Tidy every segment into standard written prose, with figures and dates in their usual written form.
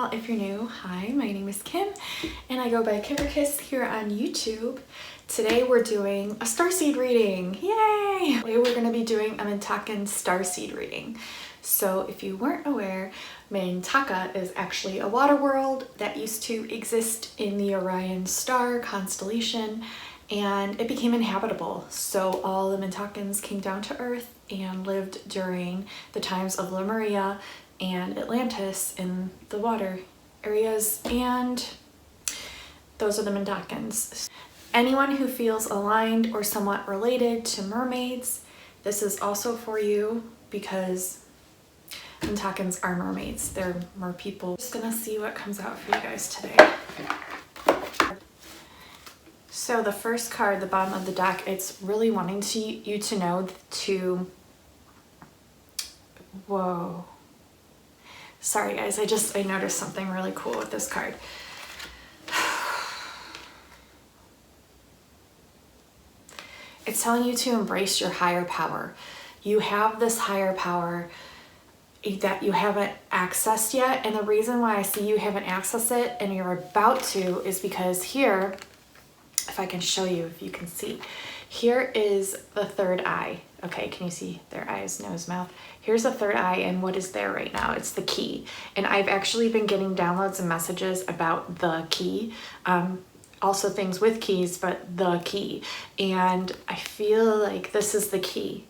Well, if you're new, hi, my name is Kim and I go by Kimberkiss here on YouTube. Today we're doing a starseed reading. Yay! Today we're going to be doing a Mintaka starseed reading. So if you weren't aware, Mintaka is actually a water world that used to exist in the Orion star constellation, and it became inhabitable. So all the Mintakans came down to Earth and lived during the times of Lemuria and Atlantis in the water areas, and those are the Mintakans. Anyone who feels aligned or somewhat related to mermaids, this is also for you because Mintakans are mermaids. They're mer people. Just gonna see what comes out for you guys today. So the first card, the bottom of the deck, it's really wanting you to know to, whoa. Sorry guys, I noticed something really cool with this card. It's telling you to embrace your higher power. You have this higher power that you haven't accessed yet, and the reason why I see you haven't accessed it and you're about to is because here, if I can show you, if you can see, here is the third eye. Okay, can you see their eyes, nose, mouth? Here's the third eye, and what is there right now? It's the key. And I've actually been getting downloads and messages about the key. Also things with keys, but the key. And I feel like this is the key,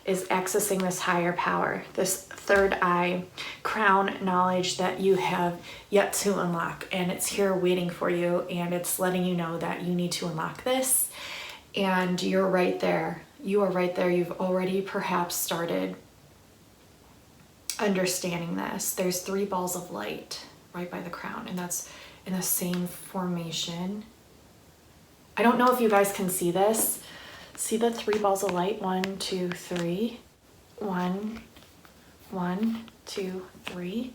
is accessing this higher power, this third eye crown knowledge that you have yet to unlock. And it's here waiting for you, and it's letting you know that you need to unlock this. And you're right there. You are right there. You've already perhaps started understanding this. There's 3 balls of light right by the crown, and that's in the same formation. I don't know if you guys can see this. See the 3 balls of light? 1, 2, 3. 1, 1, 2, 3.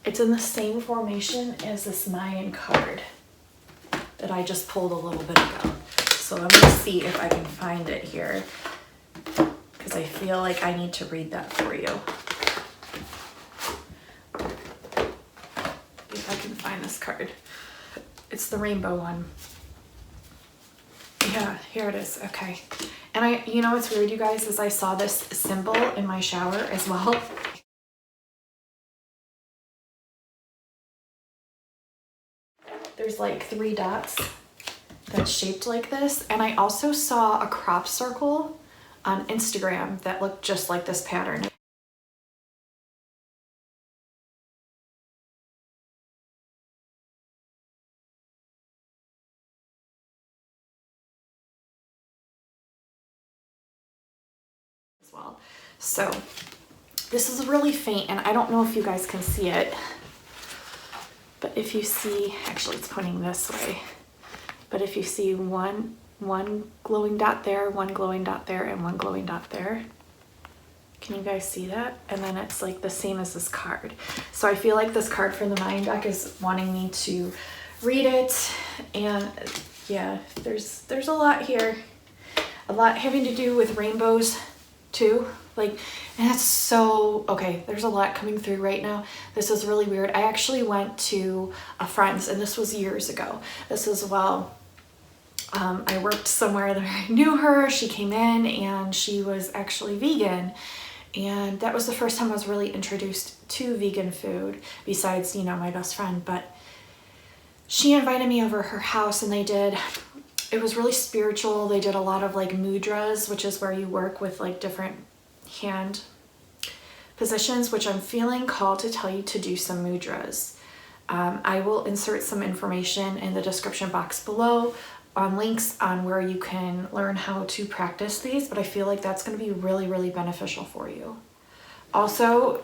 It's in the same formation as this Mayan card that I just pulled a little bit ago. So let me see if I can find it here, because I feel like I need to read that for you. If I can find this card. It's the rainbow one. Yeah, here it is. Okay. And you know what's weird, you guys, is I saw this symbol in my shower as well. There's like 3 dots that's shaped like this, and I also saw a crop circle on Instagram that looked just like this pattern. As well. So this is really faint, and I don't know if you guys can see it, but if you see, actually it's pointing this way. But if you see one glowing dot there, 1 glowing dot there, and 1 glowing dot there, can you guys see that? And then it's like the same as this card. So I feel like this card from the Mayan deck is wanting me to read it. And yeah, there's a lot here. A lot having to do with rainbows too. Like, and that's so, okay, there's a lot coming through right now. This is really weird. I actually went to a friend's, and this was years ago. This is, well, I worked somewhere that I knew her. She came in and she was actually vegan. And that was the first time I was really introduced to vegan food, besides, you know, my best friend. But she invited me over her house, and it was really spiritual. They did a lot of like mudras, which is where you work with like different hand positions, which I'm feeling called to tell you to do some mudras. I will insert some information in the description box below on links on where you can learn how to practice these, but I feel like that's going to be really, really beneficial for you. Also,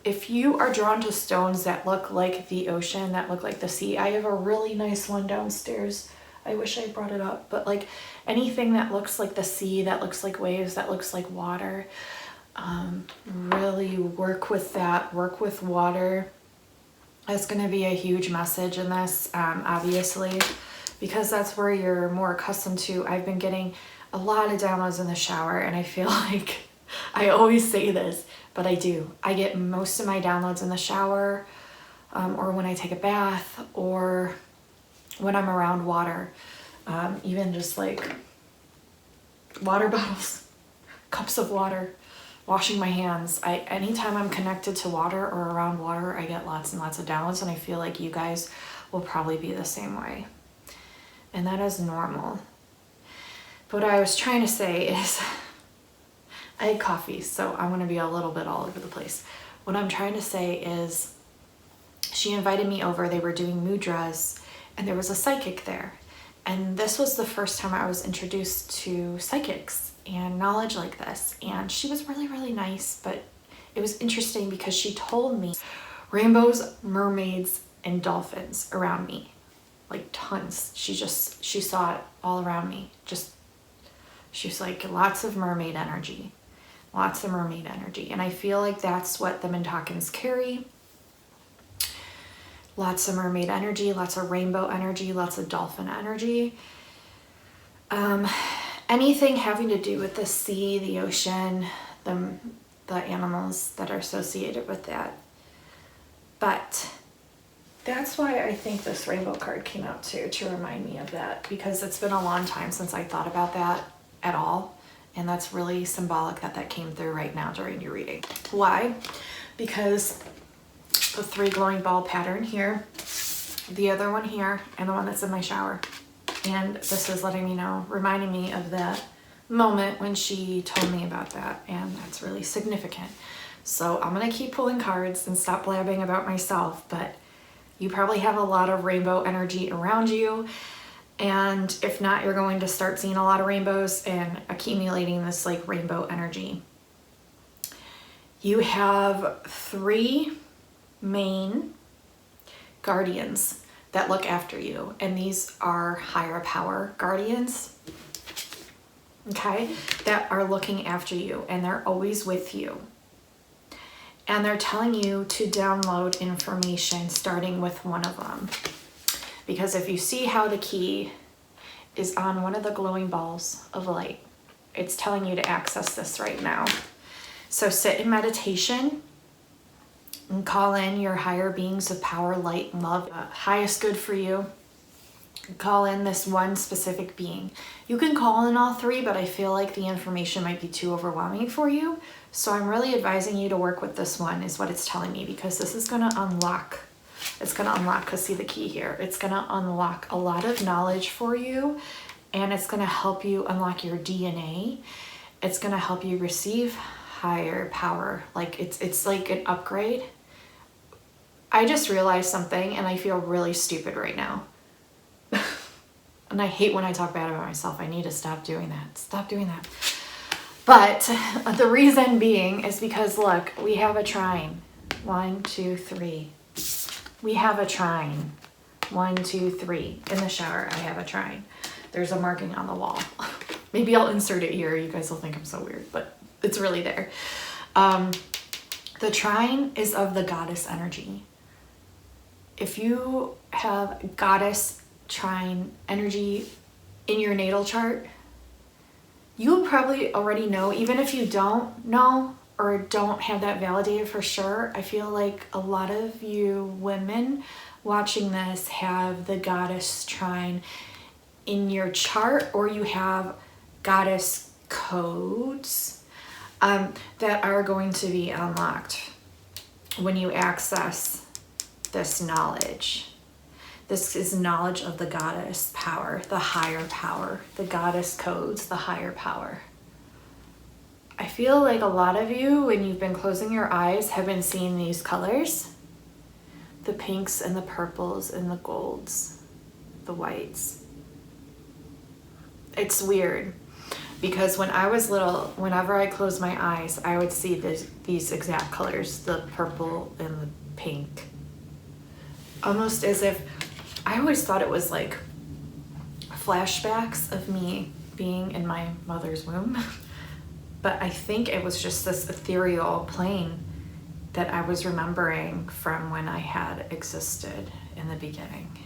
if you are drawn to stones that look like the ocean, that look like the sea, I have a really nice one downstairs. I wish I brought it up, but like anything that looks like the sea, that looks like waves, that looks like water, really work with that, work with water. That's going to be a huge message in this, obviously, because that's where you're more accustomed to. I've been getting a lot of downloads in the shower, and I feel like I always say this, but I do. I get most of my downloads in the shower. or when I take a bath, or when I'm around water, even just like water bottles, cups of water, washing my hands. Anytime I'm connected to water or around water, I get lots and lots of downloads, and I feel like you guys will probably be the same way. And that is normal. But what I was trying to say is, I had coffee, so I'm gonna be a little bit all over the place. What I'm trying to say is, she invited me over, they were doing mudras, and there was a psychic there. And this was the first time I was introduced to psychics and knowledge like this. And she was really, really nice, but it was interesting because she told me rainbows, mermaids, and dolphins around me, like tons. She saw it all around me. She's like, lots of mermaid energy, lots of mermaid energy. And I feel like that's what the Mintakans carry. Lots of mermaid energy, lots of rainbow energy, lots of dolphin energy. Anything having to do with the sea, the ocean, the animals that are associated with that. But that's why I think this rainbow card came out too, to remind me of that, because it's been a long time since I thought about that at all. And that's really symbolic that that came through right now during your reading. Why? Because the 3 glowing ball pattern here, the other one here, and the one that's in my shower. And this is letting me know, reminding me of that moment when she told me about that, and that's really significant. So I'm gonna keep pulling cards and stop blabbing about myself, but you probably have a lot of rainbow energy around you, and if not, you're going to start seeing a lot of rainbows and accumulating this like rainbow energy. You have 3 main guardians that look after you, and these are higher power guardians, okay, that are looking after you, and they're always with you, and they're telling you to download information starting with one of them, because if you see how the key is on one of the glowing balls of light, it's telling you to access this right now. So sit in meditation and call in your higher beings of power, light, and love, highest good for you. Call in this one specific being. You can call in all 3, but I feel like the information might be too overwhelming for you. So I'm really advising you to work with this one, is what it's telling me, because this is gonna unlock, because see the key here, it's gonna unlock a lot of knowledge for you, and it's gonna help you unlock your DNA. It's gonna help you receive higher power. Like it's like an upgrade. I just realized something, and I feel really stupid right now. And I hate when I talk bad about myself. I need to stop doing that. Stop doing that. But the reason being is because, look, we have a trine. 1, 2, 3. We have a trine. 1, 2, 3. In the shower, I have a trine. There's a marking on the wall. Maybe I'll insert it here. You guys will think I'm so weird, but it's really there. The trine is of the goddess energy. If you have goddess trine energy in your natal chart, you probably already know. Even if you don't know or don't have that validated for sure, I feel like a lot of you women watching this have the goddess trine in your chart, or you have goddess codes that are going to be unlocked when you access this knowledge. This is knowledge of the goddess power, the higher power, the goddess codes, the higher power. I feel like a lot of you, when you've been closing your eyes, have been seeing these colors. The pinks and the purples and the golds, the whites. It's weird because when I was little, whenever I closed my eyes, I would see these exact colors, the purple and the pink. Almost as if, I always thought it was like flashbacks of me being in my mother's womb. But I think it was just this ethereal plane that I was remembering from when I had existed in the beginning.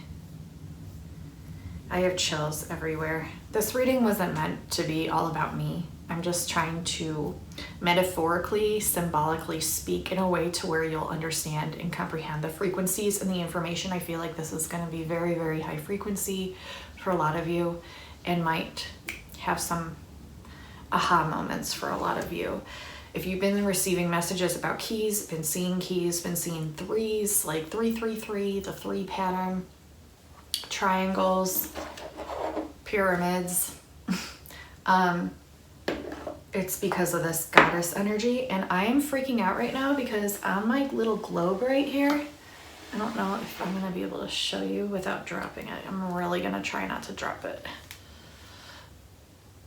I have chills everywhere. This reading wasn't meant to be all about me. I'm just trying to metaphorically, symbolically speak in a way to where you'll understand and comprehend the frequencies and the information. I feel like this is going to be very, very high frequency for a lot of you and might have some aha moments for a lot of you. If you've been receiving messages about keys, been seeing threes, like 333, the 3 pattern, triangles, pyramids, it's because of this goddess energy. And I am freaking out right now because on my little globe right here, I don't know if I'm gonna be able to show you without dropping it. I'm really gonna try not to drop it.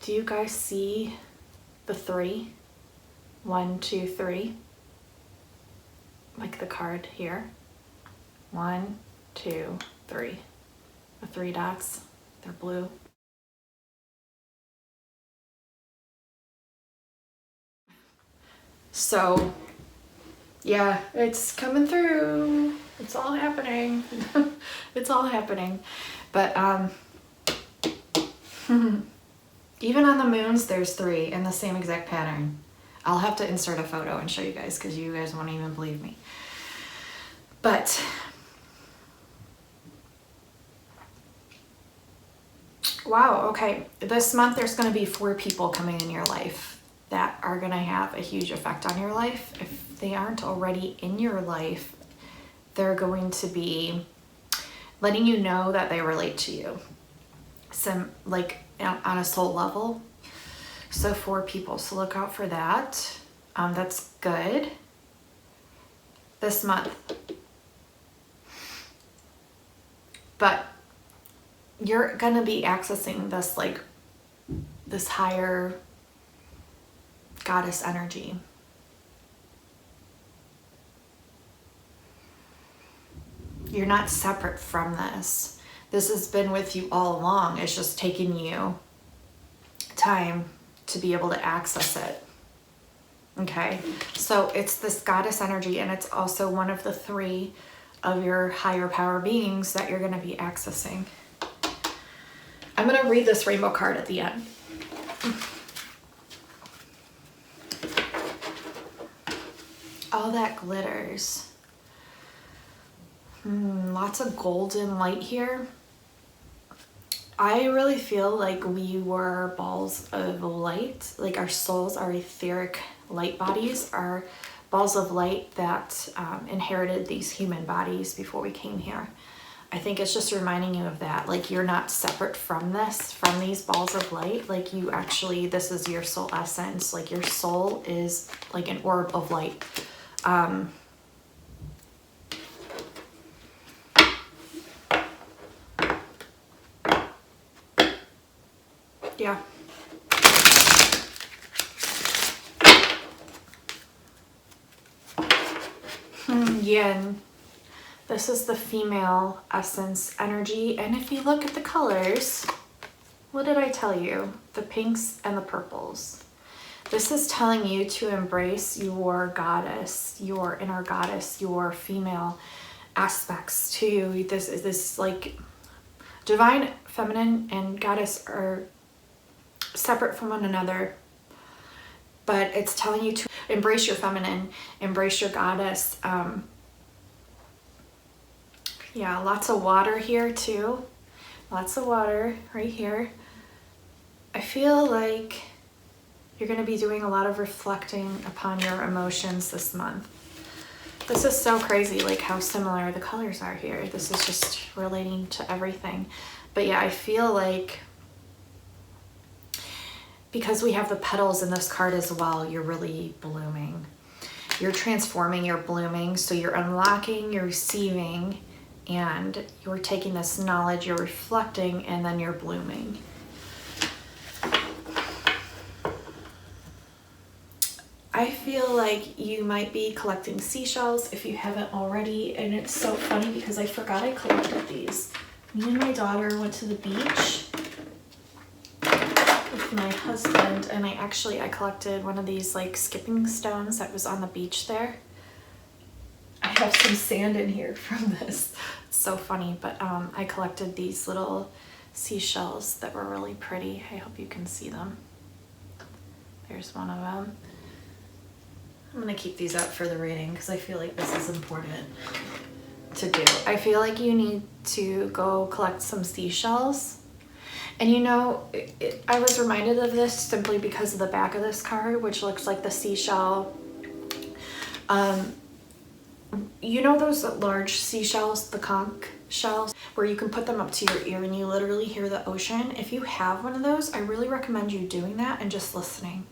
Do you guys see the 3? 1, 2, 3. Like the card here. 1, 2, 3. The 3 dots, they're blue. So yeah, it's coming through. It's all happening. It's all happening. But even on the moons, there's 3 in the same exact pattern. I'll have to insert a photo and show you guys because you guys won't even believe me. But wow, okay. This month there's going to be 4 people coming in your life that are going to have a huge effect on your life. If they aren't already in your life, they're going to be letting you know that they relate to you. Some, like, on a soul level. So 4 people, so look out for that. That's good. This month. But you're gonna be accessing this, like, this higher goddess energy. You're not separate from this. This has been with you all along. It's just taking you time to be able to access it. Okay, so it's this goddess energy, and it's also one of the 3 of your higher power beings that you're going to be accessing. I'm going to read this rainbow card at the end. All that glitters. Lots of golden light here. I really feel like we were balls of light, like our souls, our etheric light bodies are balls of light that inherited these human bodies before we came here. I think it's just reminding you of that. Like, you're not separate from this, from these balls of light. Like, you actually, this is your soul essence. Like, your soul is like an orb of light. Yeah. Yin. This is the female essence energy. And if you look at the colors, what did I tell you? The pinks and the purples. This is telling you to embrace your goddess, your inner goddess, your female aspects to you. This is this, like, divine feminine and goddess are separate from one another, but it's telling you to embrace your feminine, embrace your goddess. Yeah, lots of water here too. Lots of water right here. I feel like you're going to be doing a lot of reflecting upon your emotions this month. This is so crazy, like how similar the colors are here. This is just relating to everything. But yeah, I feel like because we have the petals in this card as well, you're really blooming. You're transforming, you're blooming. So you're unlocking, you're receiving, and you're taking this knowledge, you're reflecting, and then you're blooming. I feel like you might be collecting seashells if you haven't already, and it's so funny because I forgot I collected these. Me and my daughter went to the beach with my husband, and I collected one of these, like, skipping stones that was on the beach there. I have some sand in here from this. It's so funny, but I collected these little seashells that were really pretty. I hope you can see them. There's one of them. I'm gonna keep these up for the reading because I feel like this is important To do. I feel like you need to go collect some seashells. And you know, I was reminded of this simply because of the back of this card, which looks like the seashell. You know those large seashells, the conch shells, where you can put them up to your ear and you literally hear the ocean? If you have one of those, I really recommend you doing that and just listening,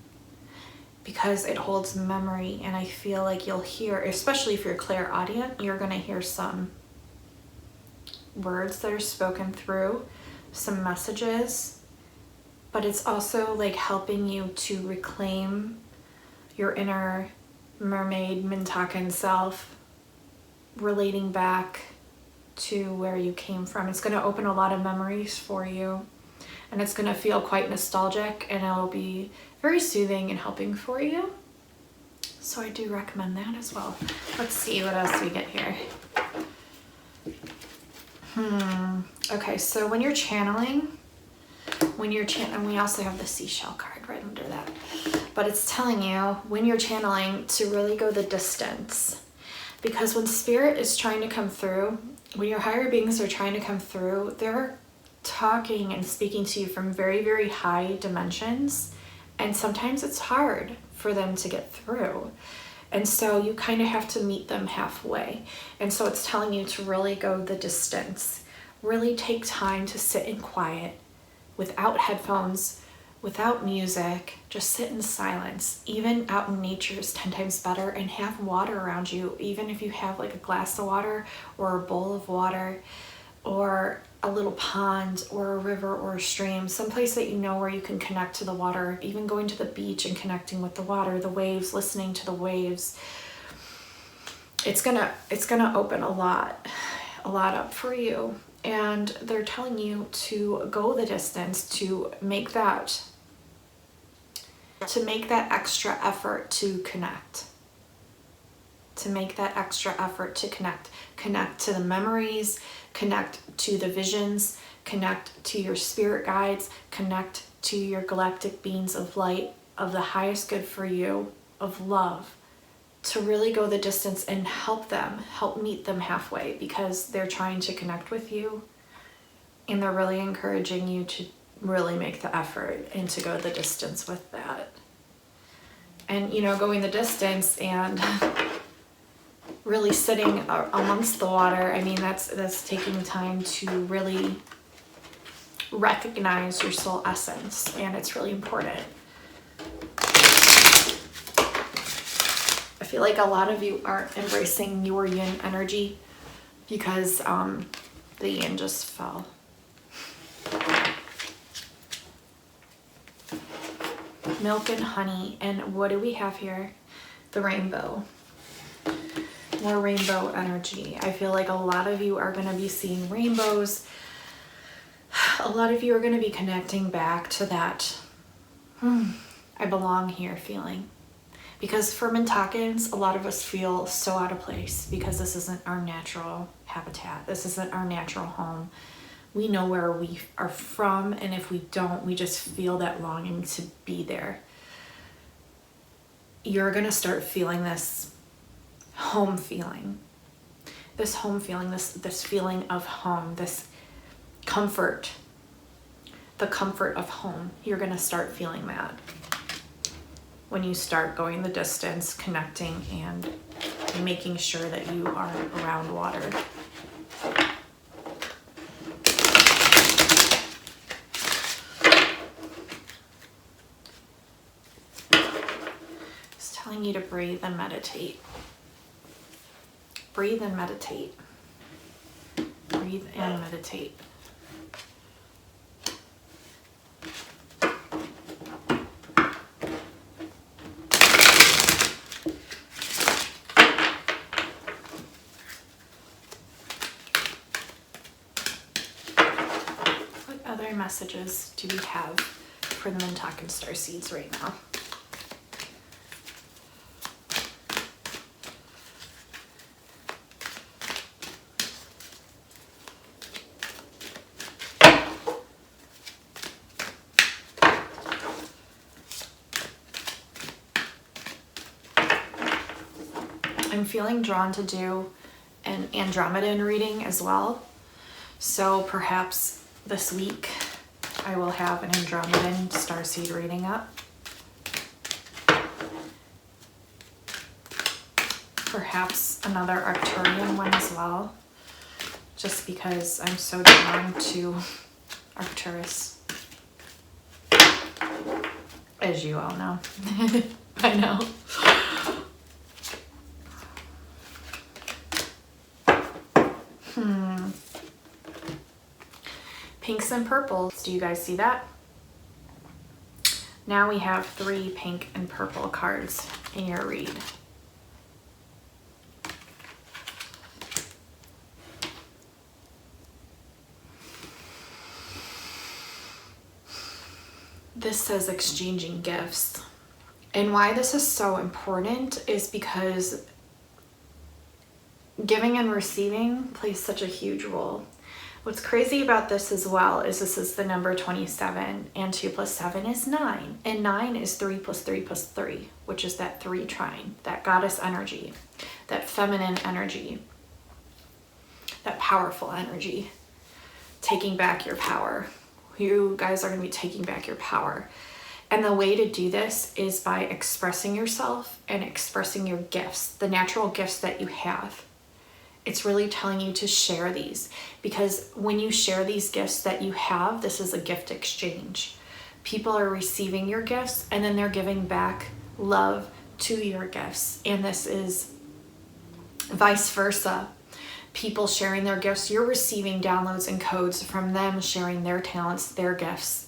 because it holds memory. And I feel like you'll hear, especially if you're clairaudient, you're gonna hear some words that are spoken through, some messages, but it's also like helping you to reclaim your inner mermaid Mintakan self, relating back to where you came from. It's going to open a lot of memories for you, and it's going to feel quite nostalgic, and it'll be very soothing and helping for you. So I do recommend that as well. Let's see what else we get here. Okay, so when you're channeling, we also have the seashell card right under that, but it's telling you when you're channeling to really go the distance, because when spirit is trying to come through, when your higher beings are trying to come through, they're talking and speaking to you from very, very high dimensions, and sometimes it's hard for them to get through. And so you kind of have to meet them halfway. And so it's telling you to really go the distance. Really take time to sit in quiet, without headphones, without music. Just sit in silence. Even out in nature is 10 times better. And have water around you. Even if you have like a glass of water or a bowl of water or a little pond or a river or a stream, someplace that you know where you can connect to the water. Even going to the beach and connecting with the water, the waves, listening to the waves. It's gonna open a lot up for you. And they're telling you to go the distance, to make that extra effort to connect. To make that extra effort to connect. Connect to the memories, connect to the visions, connect to your spirit guides, connect to your galactic beings of light, of the highest good for you, of love. To really go the distance and help meet them halfway, because they're trying to connect with you, and they're really encouraging you to really make the effort and to go the distance with that. And you know, going the distance and really sitting amongst the water, I mean, that's taking time to really recognize your soul essence, and it's really important. I feel like a lot of you aren't embracing your yin energy because the yin just fell. Milk and honey. And what do we have here? The rainbow. More rainbow energy. I feel like a lot of you are going to be seeing rainbows. A lot of you are going to be connecting back to that I belong here feeling. Because for Mintakans, a lot of us feel so out of place because this isn't our natural habitat. This isn't our natural home. We know where we are from, and if we don't, we just feel that longing to be there. You're gonna start feeling this home feeling. This home feeling, this feeling of home, this comfort. The comfort of home. You're gonna start feeling that when you start going the distance, connecting, and making sure that you are around water. It's telling you to breathe and meditate. Breathe and meditate. Breathe and meditate. Other messages do we have for the Mintaka starseeds right now? I'm feeling drawn to do an Andromedan reading as well. So perhaps this week I will have an Andromedan starseed reading up. Perhaps another Arcturian one as well, just because I'm so drawn to Arcturus, as you all know. I know. Pinks and purples. Do you guys see that? Now we have 3 pink and purple cards in your read. This says exchanging gifts. And why this is so important is because giving and receiving plays such a huge role. What's crazy about this as well is this is the number 27, and 2 plus 7 is 9. And 9 is 3 plus 3 plus 3, which is that 3 trine, that goddess energy, that feminine energy, that powerful energy, taking back your power. You guys are going to be taking back your power. And the way to do this is by expressing yourself and expressing your gifts, the natural gifts that you have. It's really telling you to share these, because when you share these gifts that you have, this is a gift exchange. People are receiving your gifts and then they're giving back love to your gifts. And this is vice versa. People sharing their gifts, you're receiving downloads and codes from them sharing their talents, their gifts,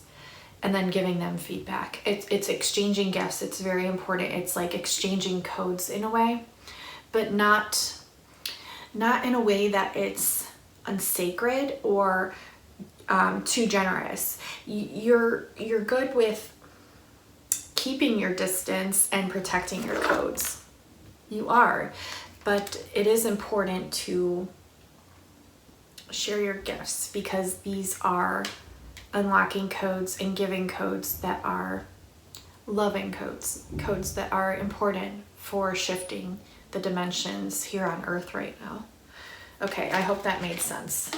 and then giving them feedback. It's exchanging gifts. It's very important. It's like exchanging codes in a way, but not in a way that it's unsacred or too generous. You're good with keeping your distance and protecting your codes. You are, but it is important to share your gifts, because these are unlocking codes and giving codes that are loving codes, codes that are important for shifting the dimensions here on Earth right now. Okay, I hope that made sense.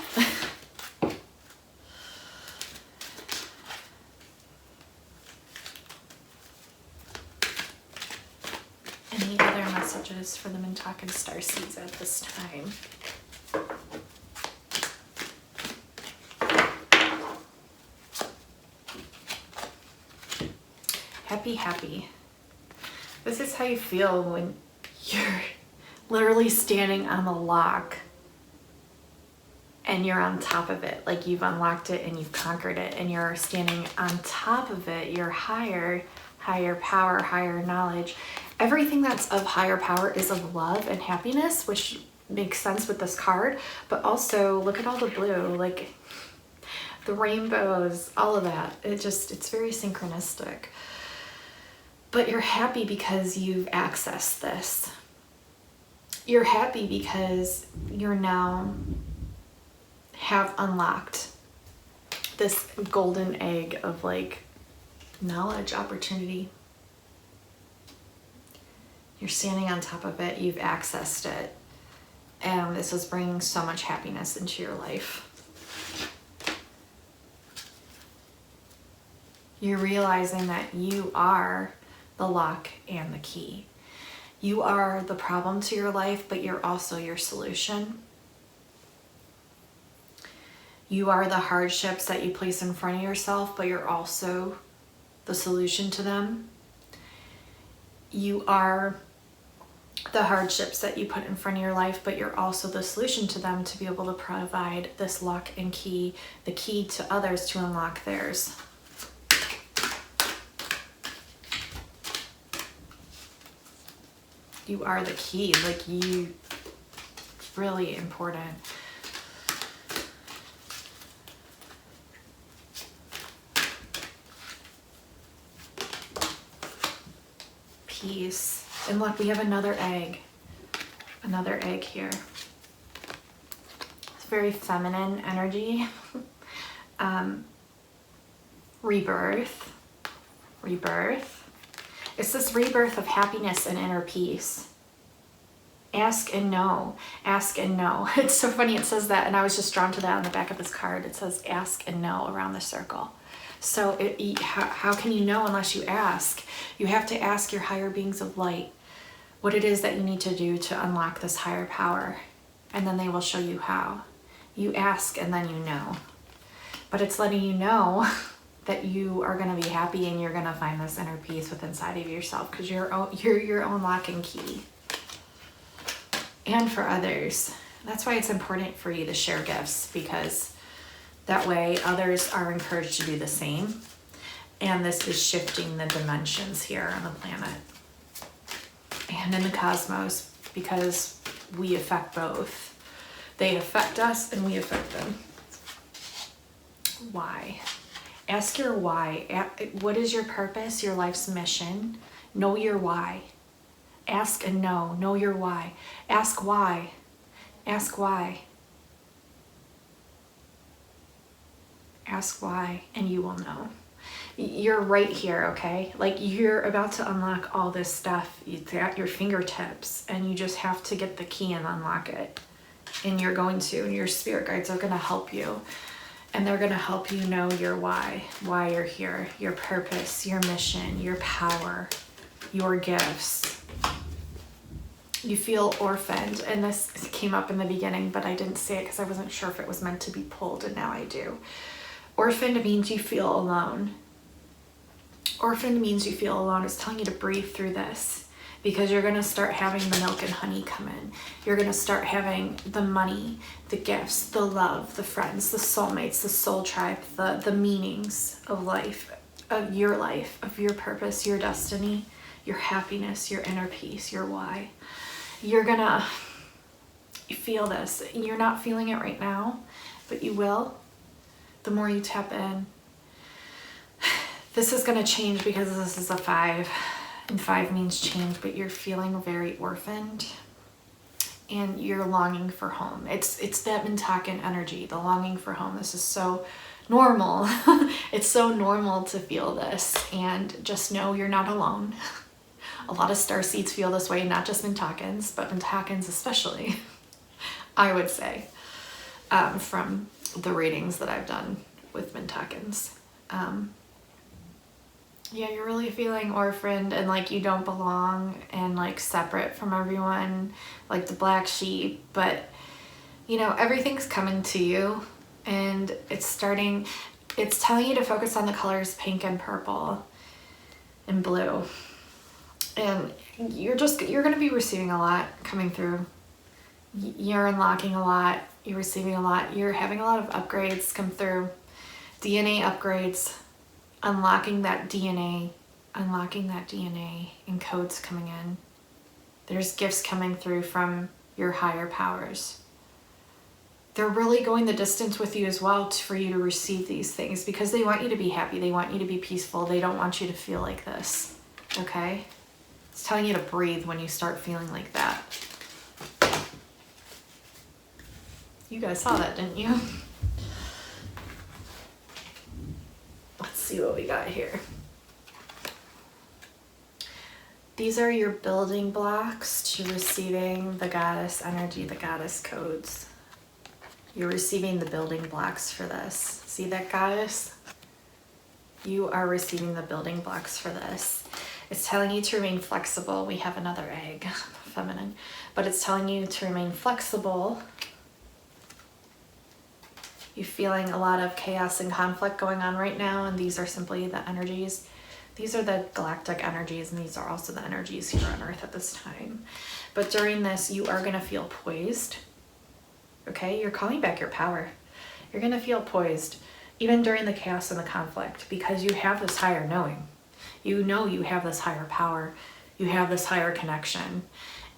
Any other messages for the Mintaka starseeds at this time? Happy. This is how you feel when you're literally standing on the lock and you're on top of it. Like you've unlocked it and you've conquered it and you're standing on top of it. You're higher power, higher knowledge. Everything that's of higher power is of love and happiness, which makes sense with this card. But also look at all the blue, like the rainbows, all of that. It's very synchronistic. But you're happy because you've accessed this. You're happy because you're now have unlocked this golden egg of like knowledge, opportunity. You're standing on top of it, you've accessed it, and this is bringing so much happiness into your life. You're realizing that you are the lock and the key. You are the problem to your life, but you're also your solution. You are the hardships that you place in front of yourself, but you're also the solution to them. You are the hardships that you put in front of your life, but you're also the solution to them, to be able to provide this lock and key, the key to others to unlock theirs. You are the key, like you, really important. Peace. And look, we have another egg here. It's very feminine energy. Rebirth. It's this rebirth of happiness and inner peace. Ask and know. Ask and know. It's so funny it says that, and I was just drawn to that on the back of this card. It says ask and know around the circle. So how can you know unless you ask? You have to ask your higher beings of light what it is that you need to do to unlock this higher power, and then they will show you how. You ask and then you know. But it's letting you know that you are going to be happy and you're going to find this inner peace within inside of yourself, because you're your own lock and key. And for others. That's why it's important for you to share gifts, because that way others are encouraged to do the same. And this is shifting the dimensions here on the planet and in the cosmos, because we affect both. They affect us and we affect them. Why? Ask your why. What is your purpose, your life's mission? Know your why. Ask and know. Know your why. Ask why. Ask why. Ask why, and you will know. You're right here, okay? Like, you're about to unlock all this stuff. It's at your fingertips, and you just have to get the key and unlock it. And you're going to, and your spirit guides are going to help you. And they're going to help you know your why you're here, your purpose, your mission, your power, your gifts. You feel orphaned, and this came up in the beginning, but I didn't say it because I wasn't sure if it was meant to be pulled, and now I do. Orphaned means you feel alone. Orphaned means you feel alone. It's telling you to breathe through this, because you're going to start having the milk and honey come in. You're going to start having the money, the gifts, the love, the friends, the soulmates, the soul tribe, the meanings of life, of your purpose, your destiny, your happiness, your inner peace, your why. You're going to feel this. You're not feeling it right now, but you will. The more you tap in. This is going to change because this is a 5. And 5 means change, but you're feeling very orphaned and you're longing for home. It's that Mintakan energy, the longing for home. This is so normal. It's so normal to feel this, and just know you're not alone. A lot of starseeds feel this way, not just Mintakans, but Mintakans especially, I would say, from the readings that I've done with Mintakans. Yeah, you're really feeling orphaned and like you don't belong and like separate from everyone, like the black sheep. But, you know, everything's coming to you, and it's telling you to focus on the colors pink and purple and blue. And you're going to be receiving a lot coming through. You're unlocking a lot. You're receiving a lot. You're having a lot of upgrades come through. DNA upgrades. Unlocking that DNA and codes coming in. There's gifts coming through from your higher powers. They're really going the distance with you as well for you to receive these things, because they want you to be happy. They want you to be peaceful. They don't want you to feel like this, okay? It's telling you to breathe when you start feeling like that. You guys saw that, didn't you? Let's see what we got here. These are your building blocks to receiving the goddess energy, the goddess codes. You're receiving the building blocks for this. See that, goddess? You are receiving the building blocks for this. It's telling you to remain flexible. We have another egg, feminine, but it's telling you to remain flexible. You're feeling a lot of chaos and conflict going on right now, and these are simply the energies. These are the galactic energies, and these are also the energies here on Earth at this time. But during this, you are going to feel poised. Okay? You're calling back your power. You're going to feel poised, even during the chaos and the conflict, because you have this higher knowing. You know you have this higher power. You have this higher connection.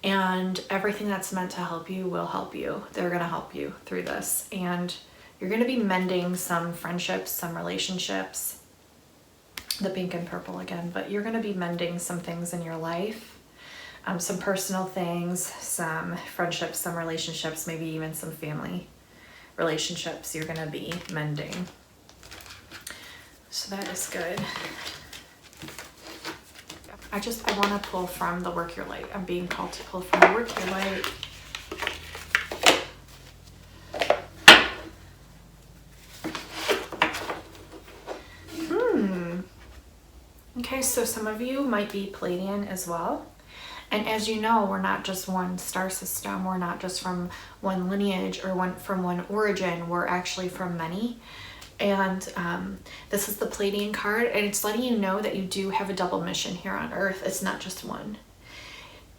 And everything that's meant to help you will help you. They're going to help you through this. And you're going to be mending some friendships, some relationships, the pink and purple again, but you're going to be mending some things in your life, some personal things, some friendships, some relationships, maybe even some family relationships you're going to be mending. So that is good. I want to pull from the Work Your Light. I'm being called to pull from the Work Your Light. Okay, so some of you might be Pleiadian as well. And as you know, we're not just one star system. We're not just from one lineage or from one origin. We're actually from many. And this is the Pleiadian card, and it's letting you know that you do have a double mission here on Earth. It's not just one.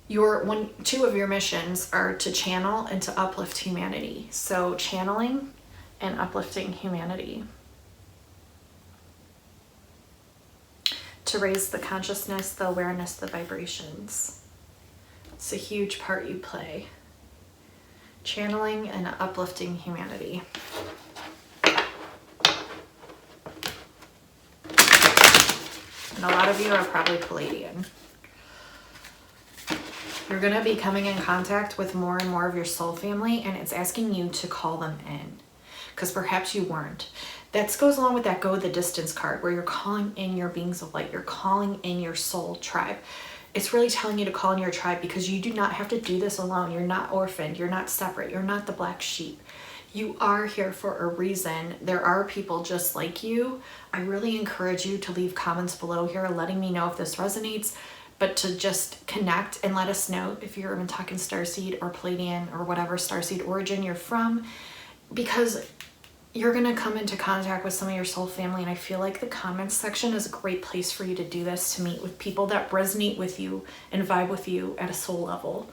Two of your missions are to channel and to uplift humanity. So channeling and uplifting humanity. To raise the consciousness, the awareness, the vibrations. It's a huge part you play. Channeling and uplifting humanity. And a lot of you are probably Pleiadian. You're going to be coming in contact with more and more of your soul family, and it's asking you to call them in. Because perhaps you weren't. That goes along with that Go the Distance card, where you're calling in your beings of light. You're calling in your soul tribe. It's really telling you to call in your tribe, because you do not have to do this alone. You're not orphaned. You're not separate. You're not the black sheep. You are here for a reason. There are people just like you. I really encourage you to leave comments below here letting me know if this resonates, but to just connect and let us know if you're Mintaka Starseed or Pleiadian or whatever starseed origin you're from, because you're going to come into contact with some of your soul family, and I feel like the comments section is a great place for you to do this, to meet with people that resonate with you and vibe with you at a soul level.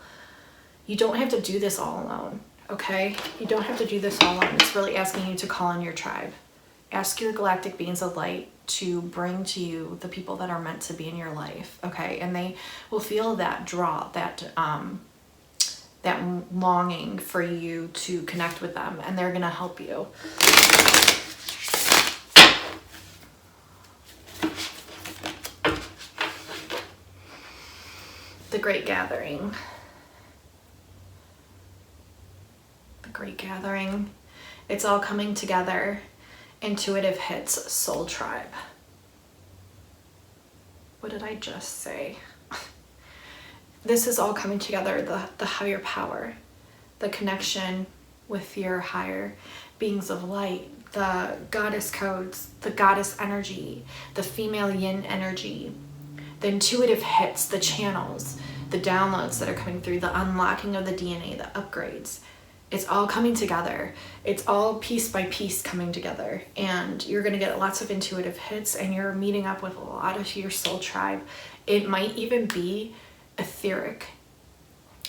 You don't have to do this all alone, okay? You don't have to do this all alone. It's really asking you to call in your tribe. Ask your galactic beings of light to bring to you the people that are meant to be in your life, okay? And they will feel that draw, that longing for you to connect with them, and they're gonna help you. The Great Gathering. The Great Gathering. It's all coming together. Intuitive hits, soul tribe. What did I just say? This is all coming together, the higher power, the connection with your higher beings of light, the goddess codes, the goddess energy, the female yin energy, the intuitive hits, the channels, the downloads that are coming through, the unlocking of the DNA, the upgrades. It's all coming together. It's all piece by piece coming together, and you're going to get lots of intuitive hits, and you're meeting up with a lot of your soul tribe. It might even be etheric.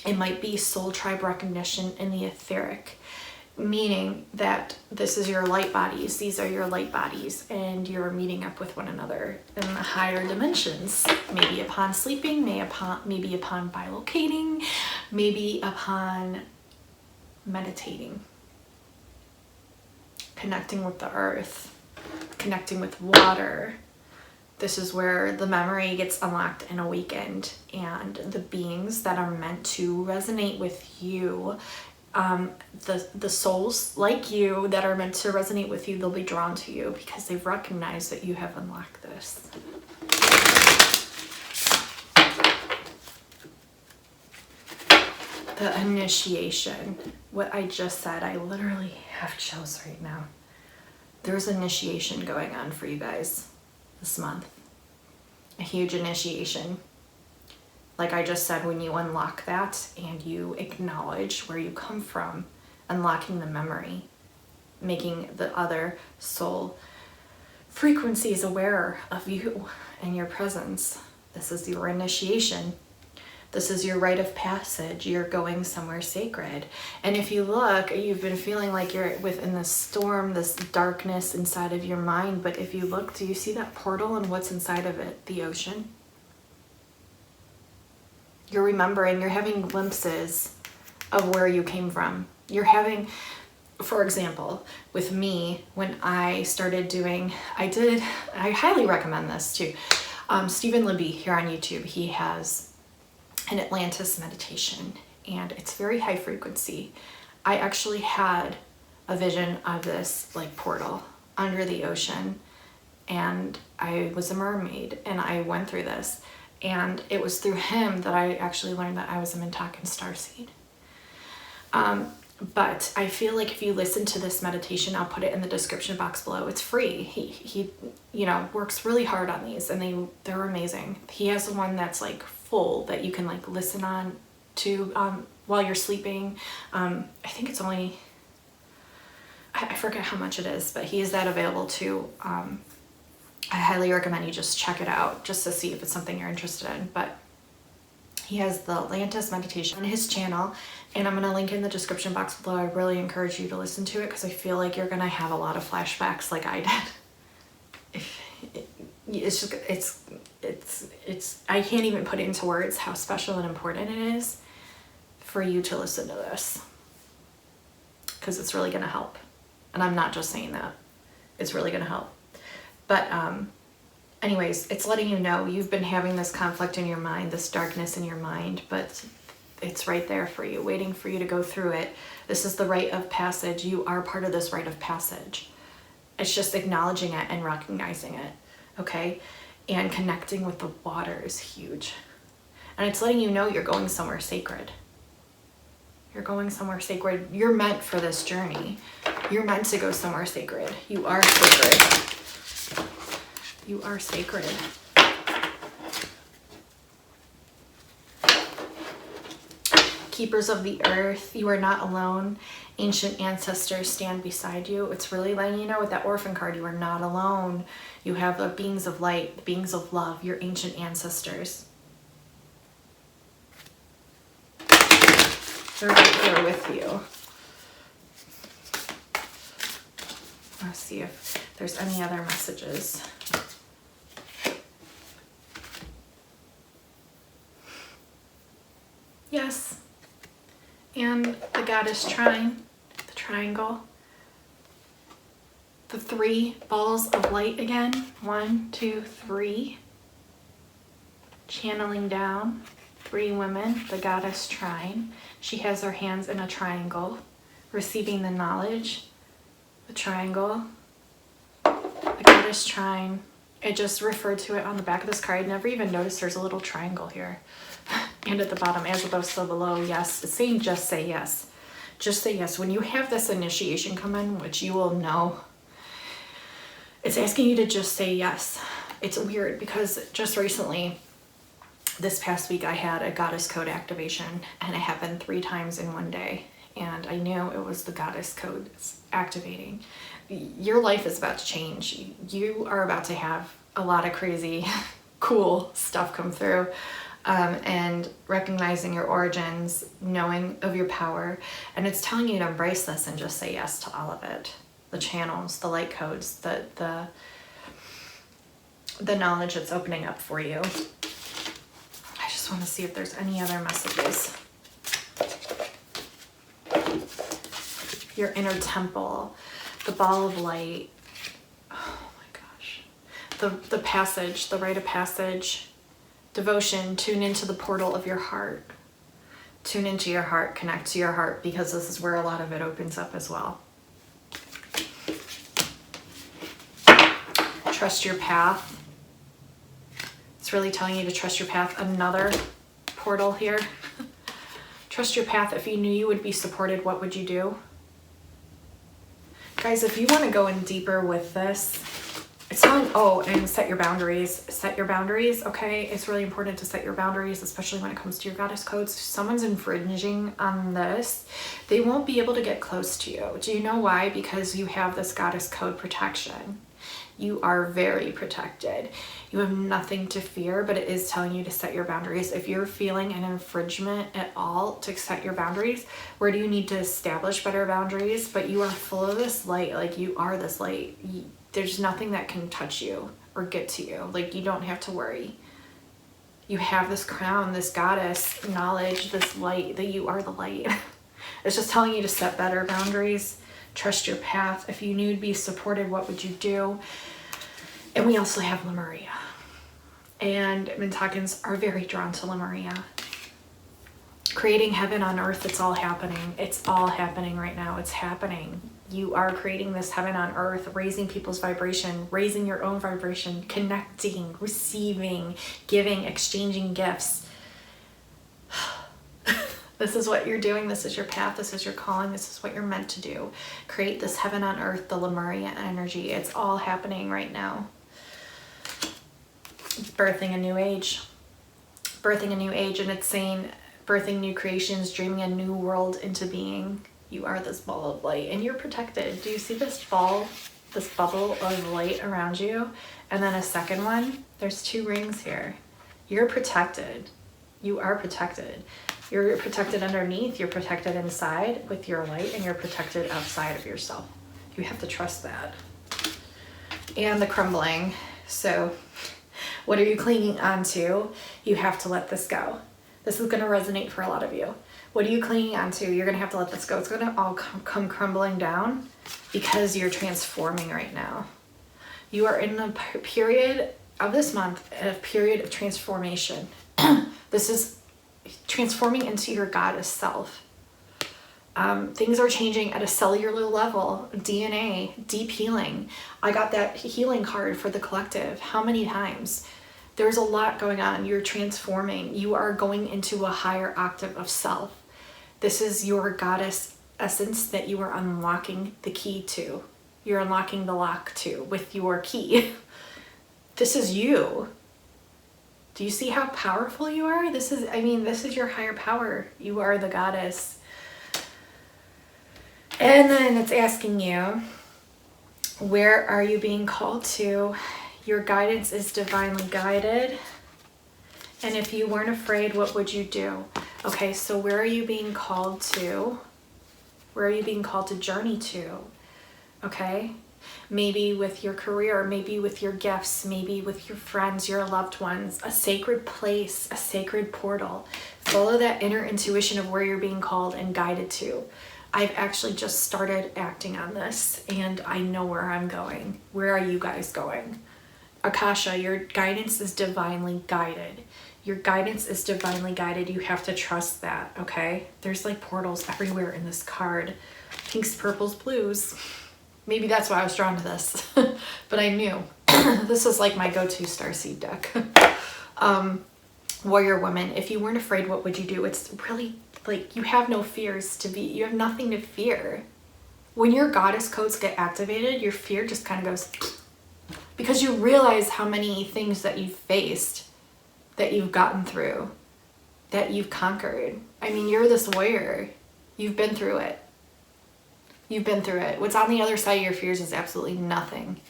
It might be soul tribe recognition in the etheric, meaning that this is your light bodies, these are your light bodies, and you're meeting up with one another in the higher dimensions, maybe upon sleeping, maybe upon bilocating, maybe upon meditating, connecting with the earth, connecting with water. This is where the memory gets unlocked and awakened, and the beings that are meant to resonate with you, the souls like you that are meant to resonate with you, they'll be drawn to you because they've recognized that you have unlocked this. The initiation. What I just said, I literally have chills right now. There's initiation going on for you guys this month. A huge initiation. Like I just said, when you unlock that and you acknowledge where you come from, unlocking the memory, making the other soul frequencies aware of you and your presence. This is your initiation. This is your rite of passage. You're going somewhere sacred. And if you look, you've been feeling like you're within this storm, this darkness inside of your mind. But if you look, do you see that portal and what's inside of it? The ocean. You're remembering, you're having glimpses of where you came from. You're having, for example, with me, when I started doing, I highly recommend this too. Steven Libby here on YouTube, he has an Atlantis meditation, and it's very high frequency. I actually had a vision of this like portal under the ocean, and I was a mermaid, and I went through this, And it was through him that I actually learned that I was a Mintaka starseed. But I feel like if you listen to this meditation, I'll put it in the description box below. It's free. He you know, works really hard on these, and they're amazing. He has the one that's like full that you can like listen on to while you're sleeping. I think it's only, I forget how much it is, but he has that available too. I highly recommend you just check it out just to see if it's something you're interested in. But he has the Atlantis meditation on his channel, and I'm going to link in the description box below. I really encourage you to listen to it because I feel like you're going to have a lot of flashbacks like I did. It's just, it's, I can't even put into words how special and important it is for you to listen to this, because it's really going to help. And I'm not just saying that. It's really going to help. But anyways, it's letting you know you've been having this conflict in your mind, this darkness in your mind, but it's right there for you, waiting for you to go through it. This is the rite of passage. You are part of this rite of passage. It's just acknowledging it and recognizing it, okay? And connecting with the water is huge. And it's letting you know you're going somewhere sacred. You're going somewhere sacred. You're meant for this journey. You're meant to go somewhere sacred. You are sacred. You are sacred. Keepers of the earth, you are not alone. Ancient ancestors stand beside you. It's really letting you know with that orphan card, you are not alone. You have the beings of light, the beings of love, your ancient ancestors. They're right here with you. Let's see if there's any other messages. Yes. And the goddess trine, the triangle. The 3 balls of light again. 1, 2, 3. Channeling down. 3 women, the goddess trine. She has her hands in a triangle, receiving the knowledge. The triangle. The goddess trine. I just referred to it on the back of this card. I never even noticed there's a little triangle here. And at the bottom, as above, so below, yes. It's saying just say yes. Just say yes. When you have this initiation come in, which you will know, it's asking you to just say yes. It's weird because just recently, this past week, I had a goddess code activation, and it happened 3 times in one day. And I knew it was the goddess code activating. Your life is about to change. You are about to have a lot of crazy, cool stuff come through. And recognizing your origins, knowing of your power, and it's telling you to embrace this and just say yes to all of it. The channels, the light codes, the knowledge that's opening up for you. I just want to see if there's any other messages. Your inner temple, the ball of light. Oh my gosh. The passage, the rite of passage. Devotion, tune into the portal of your heart. Tune into your heart, connect to your heart, because this is where a lot of it opens up as well. Trust your path. It's really telling you to trust your path. Another portal here. Trust your path. If you knew you would be supported, what would you do? Guys, if you want to go in deeper with this, it's telling, oh, and set your boundaries. Set your boundaries, okay? It's really important to set your boundaries, especially when it comes to your goddess codes. If someone's infringing on this, they won't be able to get close to you. Do you know why? Because you have this goddess code protection. You are very protected. You have nothing to fear, but it is telling you to set your boundaries. If you're feeling an infringement at all, to set your boundaries. Where do you need to establish better boundaries? But you are full of this light, like you are this light. There's nothing that can touch you or get to you. Like, you don't have to worry. You have this crown, this goddess knowledge, this light, that you are the light. It's just telling you to set better boundaries. Trust your path. If you knew you'd be supported, what would you do? And we also have Lemuria. And Mintakans are very drawn to Lemuria. Creating heaven on earth, it's all happening. It's all happening right now. It's happening. You are creating this heaven on earth, raising people's vibration, raising your own vibration, connecting, receiving, giving, exchanging gifts. This is what you're doing. This is your path. This is your calling. This is what you're meant to do. Create this heaven on earth, the Lemuria energy. It's all happening right now. It's birthing a new age. Birthing a new age, and it's saying birthing new creations, dreaming a new world into being. You are this ball of light, and you're protected. Do you see this ball, this bubble of light around you? And then a second one. There's 2 rings here. You're protected. You are protected. You're protected underneath, you're protected inside with your light, and you're protected outside of yourself. You have to trust that. And the crumbling. So what are you clinging onto? You have to let this go. This is going to resonate for a lot of you. What are you clinging onto? You're going to have to let this go. It's going to all come crumbling down because you're transforming right now. You are in a period of this month, a period of transformation. This is transforming into your goddess self. Things are changing at a cellular level, DNA, deep healing. I got that healing card for the collective. How many times? There's a lot going on. You're transforming. You are going into a higher octave of self. This is your goddess essence that you are unlocking the key to. You're unlocking the lock to with your key. This is you. Do you see how powerful you are? This is your higher power. You are the goddess. And then it's asking you, where are you being called to? Your guidance is divinely guided. And if you weren't afraid, what would you do? Okay, so where are you being called to? Where are you being called to journey to? Okay? Maybe with your career, maybe with your gifts, maybe with your friends, your loved ones, a sacred place, a sacred portal. Follow that inner intuition of where you're being called and guided to. I've actually just started acting on this, and I know where I'm going. Where are you guys going? Akasha, your guidance is divinely guided. Your guidance is divinely guided. You have to trust that, okay? There's like portals everywhere in this card. Pinks, purples, blues. Maybe that's why I was drawn to this, but I knew. This is like my go-to Starseed deck. Warrior woman, if you weren't afraid, what would you do? It's really like you have no fears to be, you have nothing to fear. When your goddess codes get activated, your fear just kind of goes, because you realize how many things that you've faced, that you've gotten through, that you've conquered. I mean, you're this warrior. You've been through it. You've been through it. What's on the other side of your fears is absolutely nothing.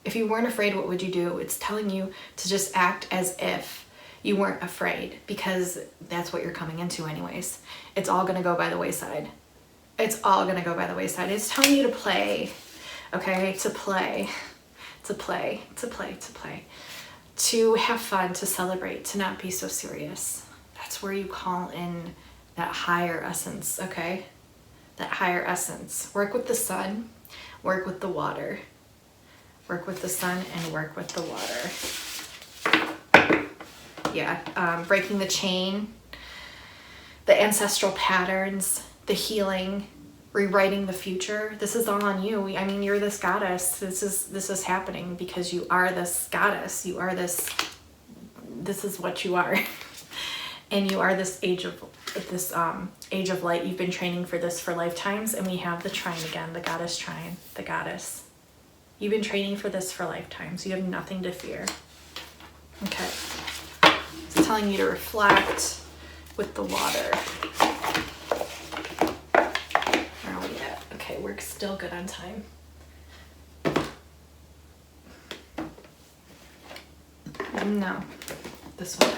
If you weren't afraid, what would you do? It's telling you to just act as if you weren't afraid, because that's what you're coming into anyways. It's all going to go by the wayside. It's all going to go by the wayside. It's telling you to play, okay? To play, to play, to play, to play. To have fun, to celebrate, to not be so serious. That's where you call in that higher essence, okay? That higher essence. Work with the sun, work with the water. Work with the sun and work with the water. Yeah, breaking the chain, the ancestral patterns, the healing, rewriting the future. This is all on you. I mean, you're this goddess. This is happening because you are this goddess. You are this is what you are. And you are this age of light. You've been training for this for lifetimes, and we have the trine again, the goddess trine, the goddess. You've been training for this for lifetimes. You have nothing to fear. Okay. It's telling you to reflect with the water. Where are we at? Okay, we're still good on time. No, this one.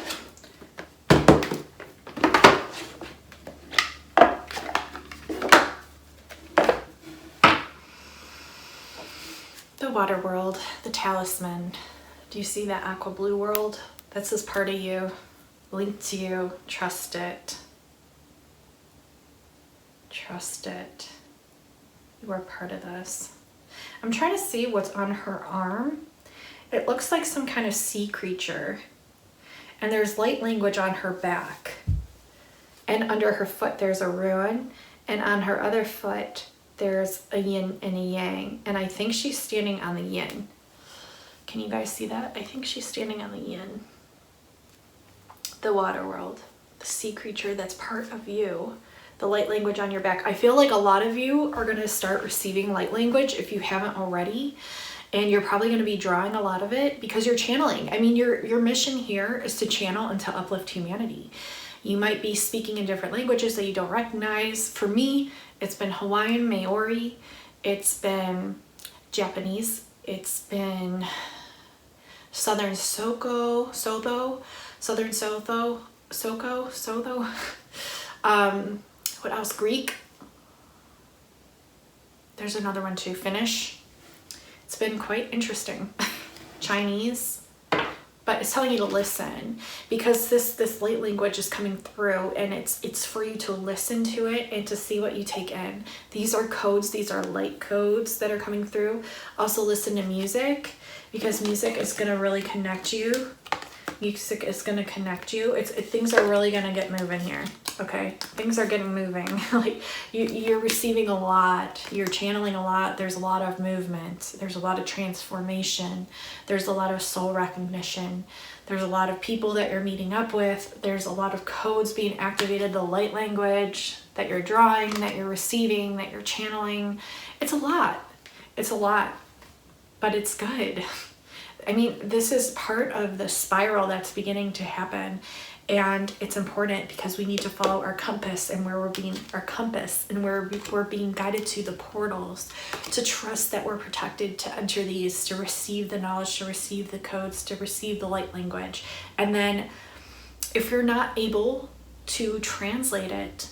The water world, the talisman. Do you see that aqua blue world? That's this part of you, linked to you. Trust it. Trust it. You are part of this. I'm trying to see what's on her arm. It looks like some kind of sea creature. And there's light language on her back. And under her foot there's a rune. And on her other foot there's a yin and a yang, and I think she's standing on the yin. Can you guys see that? I think she's standing on the yin. The water world, the sea creature that's part of you, the light language on your back. I feel like a lot of you are going to start receiving light language if you haven't already, and you're probably going to be drawing a lot of it because you're channeling. I mean, your mission here is to channel and to uplift humanity. You might be speaking in different languages that you don't recognize. For me, it's been Hawaiian, Maori, it's been Japanese, it's been Southern Soko, Sotho, Southern Sotho, Soko, Sotho. What else? Greek. There's another one too, Finnish. It's been quite interesting. Chinese. But it's telling you to listen because this light language is coming through, and it's for you to listen to it and to see what you take in. These are codes, these are light codes that are coming through. Also listen to music because music is going to really connect you. Music is going to connect you. Things are really going to get moving here. Okay, things are getting moving. Like you're receiving a lot, you're channeling a lot. There's a lot of movement, there's a lot of transformation, there's a lot of soul recognition, there's a lot of people that you're meeting up with, there's a lot of codes being activated, the light language that you're drawing, that you're receiving, that you're channeling. It's a lot, but it's good. I mean, this is part of the spiral that's beginning to happen. And it's important because we need to follow our compass and where we're being guided to the portals, to trust that we're protected, to enter these, to receive the knowledge, to receive the codes, to receive the light language. And then if you're not able to translate it,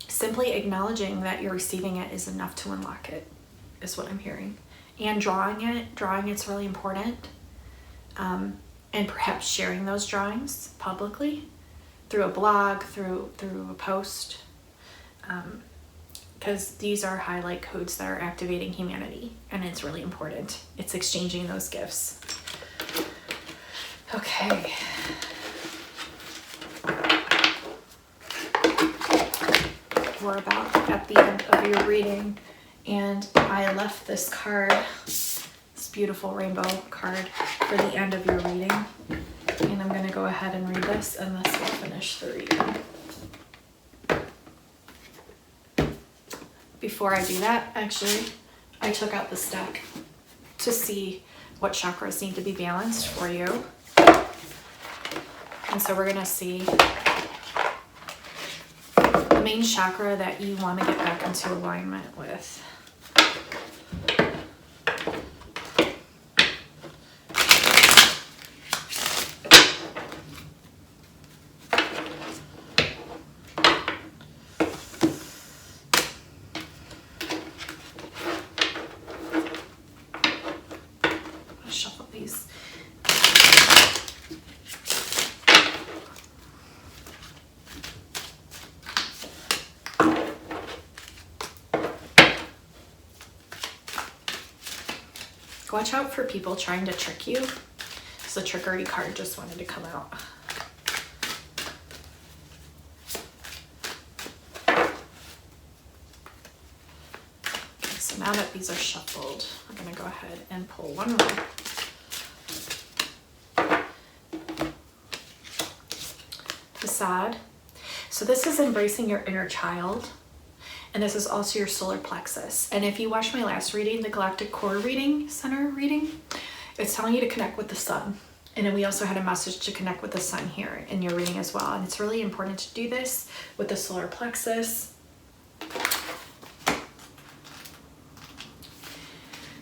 simply acknowledging that you're receiving it is enough to unlock it, is what I'm hearing. And drawing it's really important. And perhaps sharing those drawings publicly through a blog, through a post, because these are highlight codes that are activating humanity, and it's really important. It's exchanging those gifts. Okay. We're about at the end of your reading, and I left this card, beautiful rainbow card, for the end of your reading, and I'm going to go ahead and read this, and this will finish the reading. Before I do that, actually, I took out this deck to see what chakras need to be balanced for you, and so we're going to see the main chakra that you want to get back into alignment with. Watch out for people trying to trick you. So the trickery card just wanted to come out. Okay, so now that these are shuffled, I'm going to go ahead and pull one more. Facade. So this is embracing your inner child. And this is also your solar plexus. And if you watched my last reading, the Galactic Core reading, center reading, it's telling you to connect with the sun. And then we also had a message to connect with the sun here in your reading as well. And it's really important to do this with the solar plexus.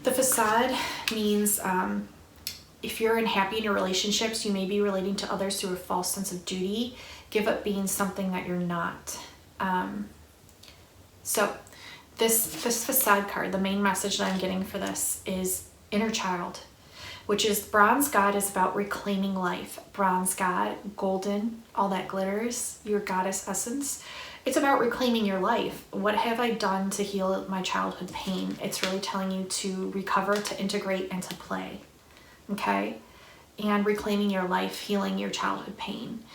The facade means if you're unhappy in your relationships, you may be relating to others through a false sense of duty. Give up being something that you're not. So this facade card, the main message that I'm getting for this is inner child, which is bronze god is about reclaiming life. Bronze god, golden, all that glitters, your goddess essence. It's about reclaiming your life. What have I done to heal my childhood pain? It's really telling you to recover, to integrate, and to play. Okay? And reclaiming your life, healing your childhood pain.